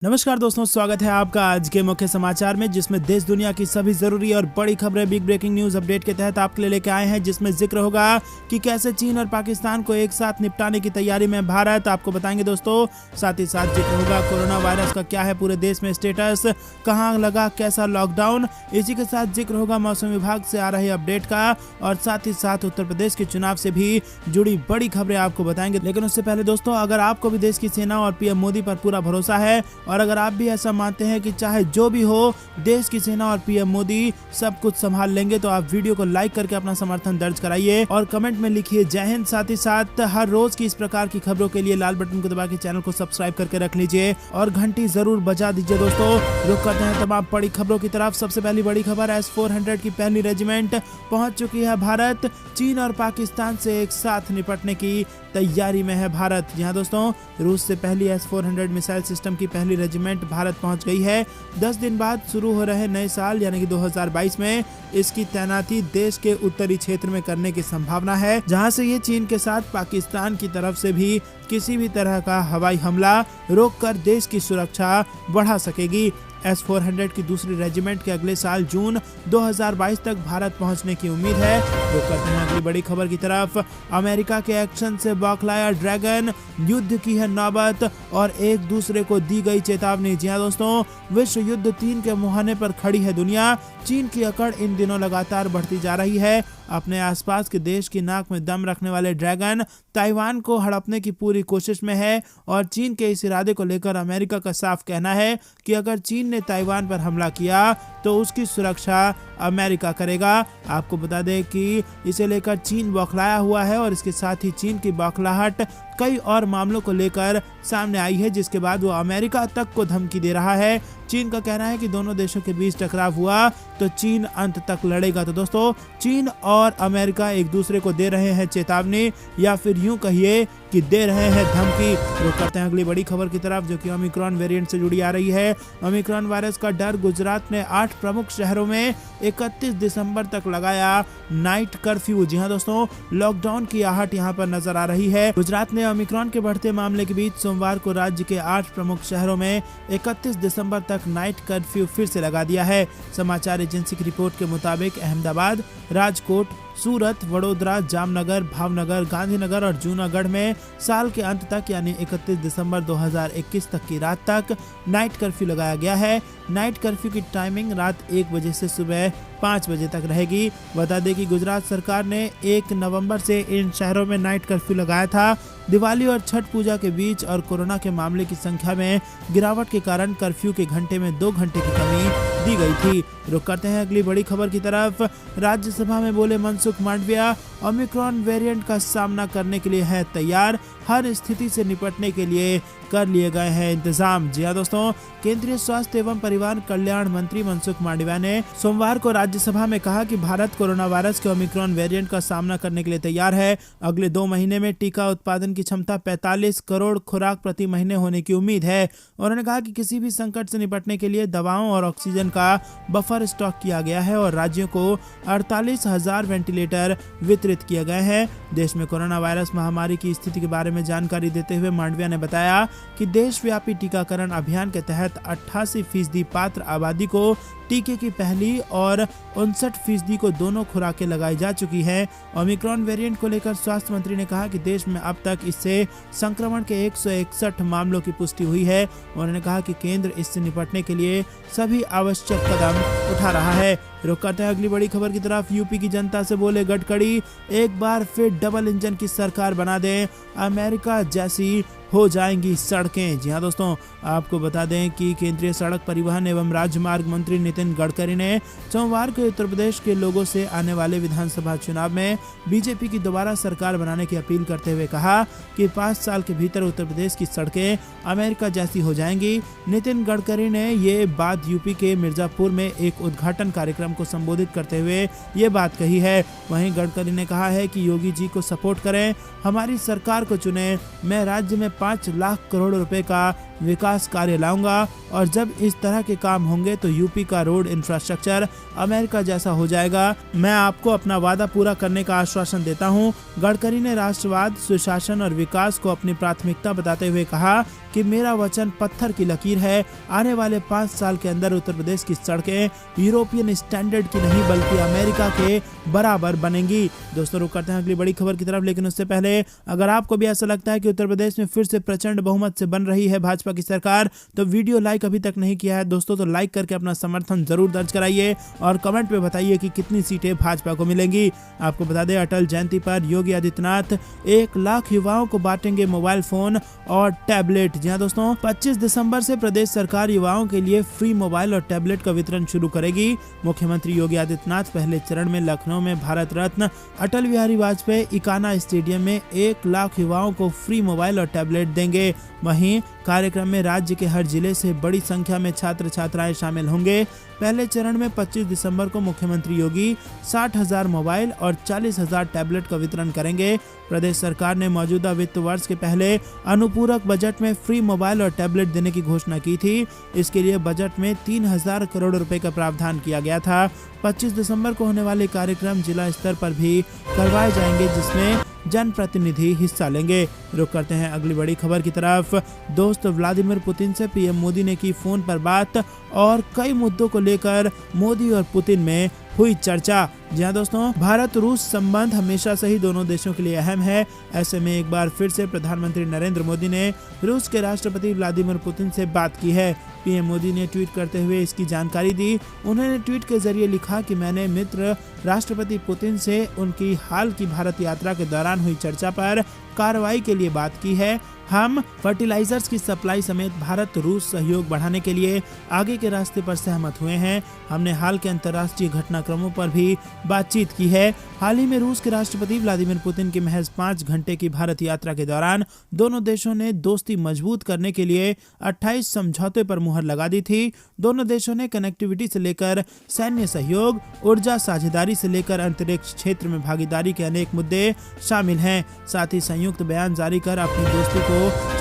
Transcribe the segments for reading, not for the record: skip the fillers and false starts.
नमस्कार दोस्तों, स्वागत है आपका आज के मुख्य समाचार में, जिसमें देश दुनिया की सभी जरूरी और बड़ी खबरें बिग ब्रेकिंग न्यूज अपडेट के तहत आपके लिए लेके आए हैं। जिसमें जिक्र होगा कि कैसे चीन और पाकिस्तान को एक साथ निपटाने की तैयारी में भारत, आपको बताएंगे दोस्तों। साथ ही साथ जिक्र होगा कोरोना वायरस का क्या है पूरे देश में स्टेटस, कहां लगा कैसा लॉकडाउन। इसी के साथ जिक्र होगा मौसम विभाग से आ रही अपडेट का, और साथ ही साथ उत्तर प्रदेश के चुनाव से भी जुड़ी बड़ी खबरें आपको बताएंगे। लेकिन उससे पहले दोस्तों, अगर आपको भी देश की सेना और पीएम मोदी पर पूरा भरोसा है, और अगर आप भी ऐसा मानते हैं कि चाहे जो भी हो देश की सेना और पीएम मोदी सब कुछ संभाल लेंगे, तो आप वीडियो को लाइक करके अपना समर्थन दर्ज कराइए और कमेंट में लिखिए जय हिंद। साथ ही साथ हर रोज की इस प्रकार की खबरों के लिए लाल बटन को दबा के चैनल को सब्सक्राइब करके रख लीजिए और घंटी जरूर बजा दीजिए। दोस्तों रुक करते हैं तमाम बड़ी खबरों की तरफ। सबसे पहली बड़ी खबर, S-400 की पहली रेजिमेंट पहुंच चुकी है भारत। चीन और पाकिस्तान से एक साथ निपटने की तैयारी में है भारत। जी हाँ दोस्तों, रूस से पहली S-400 मिसाइल सिस्टम की पहली रेजिमेंट भारत पहुंच गई है। 10 दिन बाद शुरू हो रहे नए साल यानी कि 2022 में इसकी तैनाती देश के उत्तरी क्षेत्र में करने की संभावना है, जहां से ये चीन के साथ पाकिस्तान की तरफ से भी किसी भी तरह का हवाई हमला रोककर देश की सुरक्षा बढ़ा सकेगी। S-400 की दूसरी रेजिमेंट के अगले साल जून 2022 तक भारत पहुंचने की उम्मीद है। तो करते हैं अगली बड़ी खबर की तरफ। अमेरिका के एक्शन से बौखलाया ड्रैगन, युद्ध की है नौबत और एक दूसरे को दी गई चेतावनी। जी हाँ दोस्तों, विश्व युद्ध 3 के मुहाने पर खड़ी है दुनिया। चीन की अकड़ इन दिनों लगातार बढ़ती जा रही है। अपने आसपास के देश की नाक में दम रखने वाले ड्रैगन ताइवान को हड़पने की पूरी कोशिश में है, और चीन के इस इरादे को लेकर अमेरिका का साफ कहना है कि अगर चीन ने ताइवान पर हमला किया तो उसकी सुरक्षा अमेरिका करेगा। आपको बता दें कि इसे लेकर चीन बौखलाया हुआ है, और इसके साथ ही चीन की बौखलाहट कई और मामलों को लेकर सामने आई है, जिसके बाद वो अमेरिका तक को धमकी दे रहा है। चीन का कहना है कि दोनों देशों के बीच टकराव हुआ तो चीन अंत तक लड़ेगा। तो दोस्तों, चीन और अमेरिका एक दूसरे को दे रहे हैं चेतावनी, या फिर यूं कहिए कि दे रहे हैं धमकी। तो करते हैं अगली बड़ी खबर की तरफ, जो कि ओमिक्रॉन वेरिएंट से जुड़ी आ रही है। ओमिक्रॉन वायरस का डर, गुजरात ने 8 प्रमुख शहरों में 31 दिसंबर तक लगाया नाइट कर्फ्यू। जी हाँ दोस्तों, लॉकडाउन की आहट यहाँ पर नजर आ रही है। गुजरात ने ओमिक्रॉन के बढ़ते मामले के बीच सोमवार को राज्य के 8 प्रमुख शहरों में 31 दिसंबर तक नाइट कर्फ्यू फिर से लगा दिया है। समाचार एजेंसी की रिपोर्ट के मुताबिक अहमदाबाद, राजकोट, सूरत, वडोदरा, जामनगर, भावनगर, गांधीनगर और जूनागढ़ में साल के अंत तक यानी 31 दिसंबर 2021 तक की रात तक नाइट कर्फ्यू लगाया गया है। नाइट कर्फ्यू की टाइमिंग रात 1 बजे से सुबह 5 बजे तक रहेगी। बता दें कि गुजरात सरकार ने 1 नवंबर से इन शहरों में नाइट कर्फ्यू लगाया था। दिवाली और छठ पूजा के बीच और कोरोना के मामले की संख्या में गिरावट के कारण कर्फ्यू के घंटे में 2 घंटे की कमी दी गई थी। रुक करते हैं अगली बड़ी खबर की तरफ। राज्यसभा में बोले मनसुख मांडविया, ओमिक्रॉन वेरिएंट का सामना करने के लिए है तैयार, हर स्थिति से निपटने के लिए कर लिए गए हैं इंतजाम। जी हाँ दोस्तों, केंद्रीय स्वास्थ्य एवं परिवार कल्याण मंत्री मनसुख मांडविया ने सोमवार को राज्यसभा में कहा कि भारत कोरोना वायरस के ओमिक्रॉन वेरिएंट का सामना करने के लिए तैयार है। अगले 2 महीने में टीका उत्पादन की क्षमता 45 करोड़ खुराक प्रति महीने होने की उम्मीद है। उन्होंने कहा कि किसी भी संकट से निपटने के लिए दवाओं और ऑक्सीजन का बफर स्टॉक किया गया है, और राज्यों को 48,000 वेंटिलेटर वितरित किए गए हैं। देश में कोरोना वायरस महामारी की स्थिति के बारे में जानकारी देते हुए मांडविया ने बताया कि देशव्यापी टीकाकरण अभियान के तहत 88% पात्र आबादी को टीके की पहली और 59% को दोनों खुराकें लगाई जा चुकी हैं। ओमिक्रॉन वेरिएंट को लेकर स्वास्थ्य मंत्री ने कहा कि देश में अब तक इससे संक्रमण के 161 मामलों की पुष्टि हुई है। उन्होंने कहा कि केंद्र इससे निपटने के लिए सभी आवश्यक कदम उठा रहा है। रुक करते हैं अगली बड़ी खबर की तरफ। यूपी की जनता से बोले गडकरी, एक बार फिर डबल इंजन की सरकार बना दें, अमेरिका जैसी हो जाएंगी सड़कें। जी हाँ दोस्तों, आपको बता दें कि केंद्रीय सड़क परिवहन एवं राजमार्ग मंत्री नितिन गडकरी ने सोमवार को उत्तर प्रदेश के लोगों से आने वाले विधानसभा चुनाव में बीजेपी की दोबारा सरकार बनाने की अपील करते हुए कहा कि 5 साल के भीतर उत्तर प्रदेश की सड़कें अमेरिका जैसी हो जाएंगी। नितिन गडकरी ने ये बात यूपी के मिर्जापुर में एक उद्घाटन कार्यक्रम को संबोधित करते हुए ये बात कही है। वहीं गडकरी ने कहा है कि योगी जी को सपोर्ट करें, हमारी सरकार को चुने। मैं राज्य में 5 लाख करोड़ रुपए का विकास कार्य लाऊंगा और जब इस तरह के काम होंगे तो यूपी का रोड इंफ्रास्ट्रक्चर अमेरिका जैसा हो जाएगा। मैं आपको अपना वादा पूरा करने का आश्वासन देता हूं। गडकरी ने राष्ट्रवाद, सुशासन और विकास को अपनी प्राथमिकता बताते हुए कहा कि मेरा वचन पत्थर की लकीर है। आने वाले 5 साल के अंदर उत्तर प्रदेश की सड़कें यूरोपियन स्टैंडर्ड की नहीं बल्कि अमेरिका के बराबर बनेंगी। दोस्तों रुक करते हैं अगली बड़ी खबर की तरफ, लेकिन उससे पहले अगर आपको भी ऐसा लगता है कि उत्तर प्रदेश में फिर से प्रचंड बहुमत से बन रही है भाजपा की सरकार, तो वीडियो लाइक अभी तक नहीं किया है दोस्तों तो लाइक करके अपना समर्थन जरूर दर्ज कराइए और कमेंट में बताइए कि कितनी सीटें भाजपा को मिलेंगी। आपको बता दें, अटल जयंती पर योगी आदित्यनाथ 1 लाख युवाओं को बांटेंगे मोबाइल फोन और टैबलेट। जी हाँ दोस्तों, 25 दिसंबर से प्रदेश सरकार युवाओं के लिए फ्री मोबाइल और टैबलेट का वितरण शुरू करेगी। मुख्यमंत्री योगी आदित्यनाथ पहले चरण में लखनऊ में भारत रत्न अटल बिहारी वाजपेयी इकाना स्टेडियम में 1 लाख युवाओं को फ्री मोबाइल और टैबलेट देंगे। वहीं कार्यक्रम में राज्य के हर जिले से बड़ी संख्या में छात्र छात्राएं शामिल होंगे। पहले चरण में 25 दिसंबर को मुख्यमंत्री योगी 60,000 मोबाइल और 40,000 टैबलेट का वितरण करेंगे। प्रदेश सरकार ने मौजूदा वित्त वर्ष के पहले अनुपूरक बजट में फ्री मोबाइल और टैबलेट देने की घोषणा की थी। इसके लिए बजट में 3,000 करोड़ रुपए का प्रावधान किया गया था। 25 दिसंबर को होने वाले कार्यक्रम जिला स्तर पर भी करवाए जाएंगे जिसमें जनप्रतिनिधि हिस्सा लेंगे। रुक करते हैं अगली बड़ी खबर की तरफ। दोस्त व्लादिमीर पुतिन से पीएम मोदी ने की फोन पर बात और कई मुद्दों को लेकर मोदी और पुतिन में हुई चर्चा। जी हाँ दोस्तों, भारत रूस संबंध हमेशा से ही दोनों देशों के लिए अहम है। ऐसे में एक बार फिर से प्रधानमंत्री नरेंद्र मोदी ने रूस के राष्ट्रपति व्लादिमीर पुतिन से बात की है। पीएम मोदी ने ट्वीट करते हुए इसकी जानकारी दी। उन्होंने ट्वीट के जरिए लिखा कि मैंने मित्र राष्ट्रपति पुतिन से उनकी हाल की भारत यात्रा के दौरान हुई चर्चा पर कार्रवाई के लिए बात की है। हम फर्टिलाइजर्स की सप्लाई समेत भारत रूस सहयोग बढ़ाने के लिए आगे के रास्ते पर सहमत हुए हैं। हमने हाल के अंतर्राष्ट्रीय घटनाक्रमों पर भी बातचीत की है। हाल ही में रूस के राष्ट्रपति व्लादिमीर पुतिन की महज 5 घंटे की भारत यात्रा के दौरान दोनों देशों ने दोस्ती मजबूत करने के लिए 28 समझौते पर मुहर लगा दी थी। दोनों देशों ने कनेक्टिविटी से लेकर सैन्य सहयोग, ऊर्जा साझेदारी से लेकर अंतरिक्ष क्षेत्र में भागीदारी के अनेक मुद्दे शामिल हैं। साथ ही संयुक्त बयान जारी कर अपनी दोस्ती को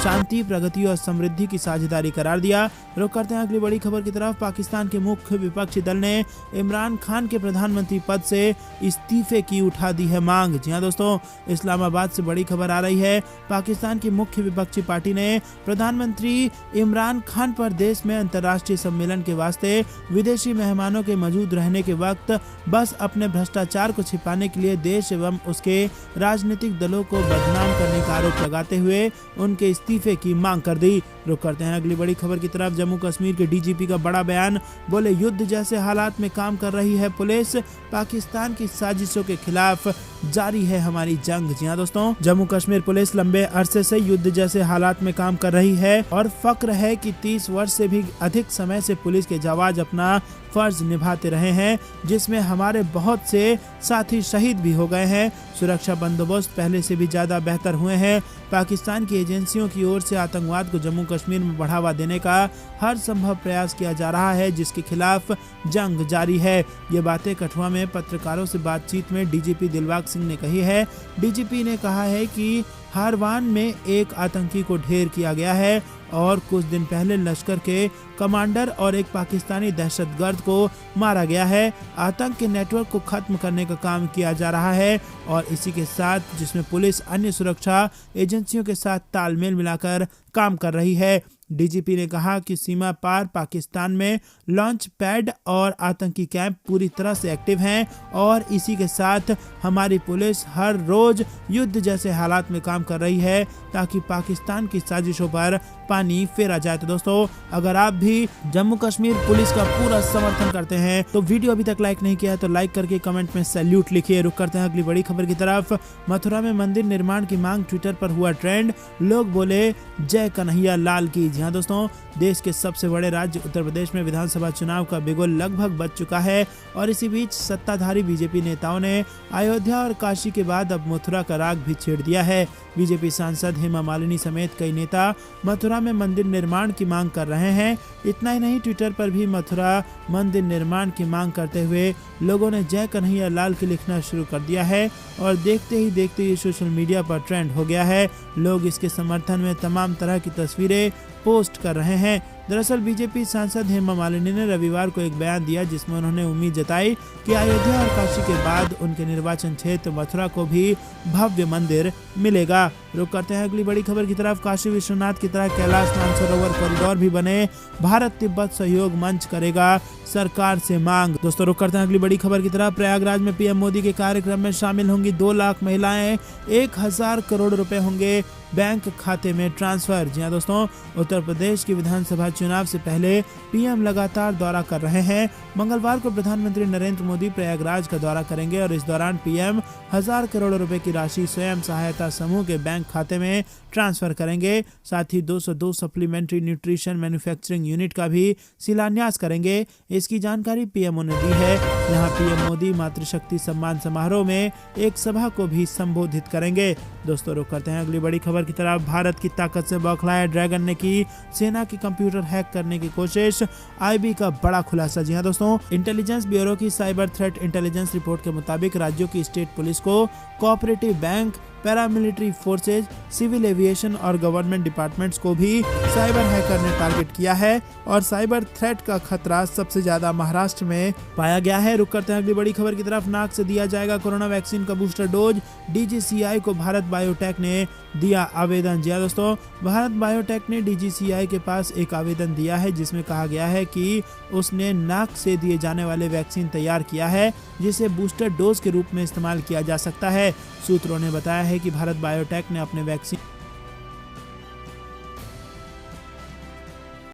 शांति, प्रगति और समृद्धि की साझेदारी करार दिया। रुक करते हैं अगली बड़ी खबर की तरफ। पाकिस्तान के मुख्य विपक्षी दल ने इमरान खान के प्रधानमंत्री पद से इस्तीफे की उठा दी है मांग। जी हाँ दोस्तों, इस्लामाबाद से बड़ी खबर आ रही है। पाकिस्तान की मुख्य विपक्षी पार्टी ने प्रधानमंत्री इमरान खान पर देश में अंतर्राष्ट्रीय सम्मेलन के वास्ते विदेशी मेहमानों के मौजूद रहने के वक्त बस अपने भ्रष्टाचार को छिपाने के लिए देश एवं उसके राजनीतिक दलों को बदनाम करने का आरोप लगाते हुए उनके इस्तीफे की मांग कर दी। रुक करते हैं अगली बड़ी खबर की तरफ। जम्मू कश्मीर के डीजीपी का बड़ा बयान, बोले युद्ध जैसे हालात में काम कर रही है पुलिस, पाकिस्तान की साजिशों के खिलाफ जारी है हमारी जंग। जी हाँ दोस्तों, जम्मू कश्मीर पुलिस लंबे अरसे से युद्ध जैसे हालात में काम कर रही है और फक्र है कि 30 वर्ष से भी अधिक समय से पुलिस के जवान अपना फर्ज निभाते रहे हैं, जिसमें हमारे बहुत से साथी शहीद भी हो गए हैं। सुरक्षा बंदोबस्त पहले से भी ज्यादा बेहतर हुए हैं। पाकिस्तान की एजेंसियों की ओर से आतंकवाद को जम्मू कश्मीर में बढ़ावा देने का हर संभव प्रयास किया जा रहा है, जिसके खिलाफ जंग जारी है। ये बातें कठुआ में पत्रकारों से बातचीत में डीजीपी दिलबाग सिंह ने कही है। डीजीपी ने कहा है कि हारवान में एक आतंकी को ढेर किया गया है और कुछ दिन पहले लश्कर के कमांडर और एक पाकिस्तानी दहशतगर्द को मारा गया है। आतंक के नेटवर्क को खत्म करने का काम किया जा रहा है और इसी के साथ जिसमें पुलिस अन्य सुरक्षा एजेंसियों के साथ तालमेल मिलाकर काम कर रही है। डीजीपी ने कहा कि सीमा पार पाकिस्तान में लॉन्च पैड और आतंकी कैंप पूरी तरह से एक्टिव हैं और इसी के साथ हमारी पुलिस हर रोज युद्ध जैसे हालात में काम कर रही है ताकि पाकिस्तान की साजिशों पर पानी फेरा जाए। तो दोस्तों, अगर आप भी जम्मू कश्मीर पुलिस का पूरा समर्थन करते हैं तो वीडियो अभी तक लाइक नहीं किया है तो लाइक करके कमेंट में सैल्यूट लिखिए। रुक करते हैं अगली बड़ी खबर की तरफ। मथुरा में मंदिर निर्माण की मांग ट्विटर पर हुआ ट्रेंड, लोग बोले जय कन्हैया लाल की। जी हाँ दोस्तों, देश के सबसे बड़े राज्य उत्तर प्रदेश में विधानसभा चुनाव का बिगुल लगभग बज चुका है और इसी बीच सत्ताधारी बीजेपी नेताओं ने अयोध्या और काशी के बाद अब मथुरा का राग भी छेड़ दिया है। बीजेपी सांसद हेमा मालिनी समेत कई नेता मथुरा मथुरा में मंदिर निर्माण की मांग कर रहे हैं। इतना ही नहीं, ट्विटर पर भी मथुरा मंदिर निर्माण की मांग करते हुए लोगों ने जय कन्हैया लाल के लिखना शुरू कर दिया है और देखते ही देखते ये सोशल मीडिया पर ट्रेंड हो गया है। लोग इसके समर्थन में तमाम तरह की तस्वीरें पोस्ट कर रहे हैं। दरअसल बीजेपी सांसद हेमा मालिनी ने रविवार को एक बयान दिया जिसमें उन्होंने उम्मीद जताई कि अयोध्या और काशी के बाद उनके निर्वाचन क्षेत्र मथुरा को भी भव्य मंदिर मिलेगा। रुक करते हैं अगली बड़ी खबर की तरफ। काशी विश्वनाथ की तरह कैलाश मानसरोवर कॉरिडोर भी बने, भारत तिब्बत सहयोग मंच करेगा सरकार से मांग। दोस्तों रुक करते हैं अगली बड़ी खबर की तरफ। प्रयागराज में पीएम मोदी के कार्यक्रम में शामिल होंगी 2 लाख महिलाएं, 1000 करोड़ रुपए होंगे बैंक खाते में ट्रांसफर। जी हां दोस्तों, उत्तर प्रदेश की विधानसभा चुनाव से पहले पीएम लगातार दौरा कर रहे हैं। मंगलवार को प्रधानमंत्री नरेंद्र मोदी प्रयागराज का दौरा करेंगे और इस दौरान पीएम 1000 करोड़ रुपए की राशि स्वयं सहायता समूह के बैंक खाते में ट्रांसफर करेंगे। साथ ही 202 सप्लीमेंट्री न्यूट्रिशन मैन्युफैक्चरिंग यूनिट का भी शिलान्यास करेंगे। इसकी जानकारी पीएमओ ने दी है। यहाँ पीएम मोदी मातृशक्ति सम्मान समारोह में एक सभा को भी संबोधित करेंगे। दोस्तों रुक करते हैं अगली बड़ी खबर की तरफ। भारत की ताकत से बौखलाए ड्रैगन ने की सेना की कंप्यूटर हैक करने की कोशिश, आईबी का बड़ा खुलासा। जी हां दोस्तों, इंटेलिजेंस ब्यूरो की साइबर थ्रेट इंटेलिजेंस रिपोर्ट के मुताबिक राज्यों की स्टेट पुलिस को cooperative bank, paramilitary forces, civil aviation और गवर्नमेंट डिपार्टमेंट्स को भी साइबर हैकर ने टारगेट किया है और साइबर थ्रेट का खतरा सबसे ज्यादा महाराष्ट्र में पाया गया है। रुक करते हैं अगली बड़ी खबर की तरफ। नाक से दिया जाएगा कोरोना वैक्सीन का बूस्टर डोज, डीजीसीआई को भारत बायोटेक ने दिया आवेदन। जी दोस्तों, भारत बायोटेक ने डीजीसीआई के पास एक आवेदन दिया है जिसमें कहा गया है कि उसने नाक से दिए जाने वाले वैक्सीन तैयार किया है जिसे बूस्टर डोज के रूप में इस्तेमाल किया जा सकता है। सूत्रों ने बताया है कि भारत बायोटेक ने अपने वैक्सीन